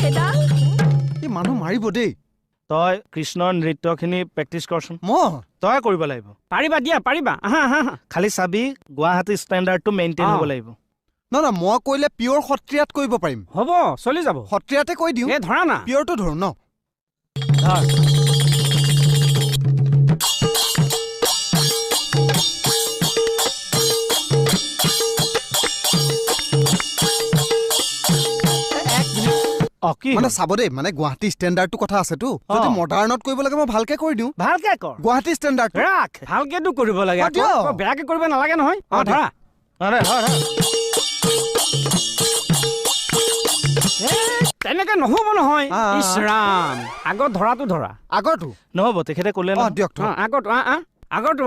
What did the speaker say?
এডাল এই মানুহ মাৰিব দেই তই কৃষ্ণৰ নৃত্যখিনি প্ৰেক্টিচ কৰচোন তই কৰিব লাগিব পাৰিবা দিয়া পাৰিবা আহা আহা খালি চাবি গুৱাহাটী ষ্টেণ্ডাৰ্ডটো মেইনটেইন হ'ব লাগিব না মই কৈলে পিয়ৰ সত্ৰীয়াত কৰিব পাৰিম হ'ব চলি যাব সত্ৰীয়াতে কৈ দিওঁ এই ধৰা না পিয়ৰটো ধৰো ন ধৰ মানে চাব দেই মানে গুৱাহাটী ষ্টেণ্ডাৰ্ডটো কথা আছেতো যদি মডাৰ্ণত কৰিব লাগে মই ভালকে কৰি দিওঁ ভালকে কৰ গুৱাহাটী ষ্টেণ্ডাৰ্ড ৰাখ ভালকেতো কৰিব লাগে আকৌ বেয়াকে কৰিব নালাগে নহয় ধৰা আৰে ধৰ তেনেকে নহ'ব নহয় ইছ ৰাম আগত ধৰাটো ধৰা আগৰটো নহ'ব তেখেতে ক'লে দিয়ক আগৰটো আগৰটো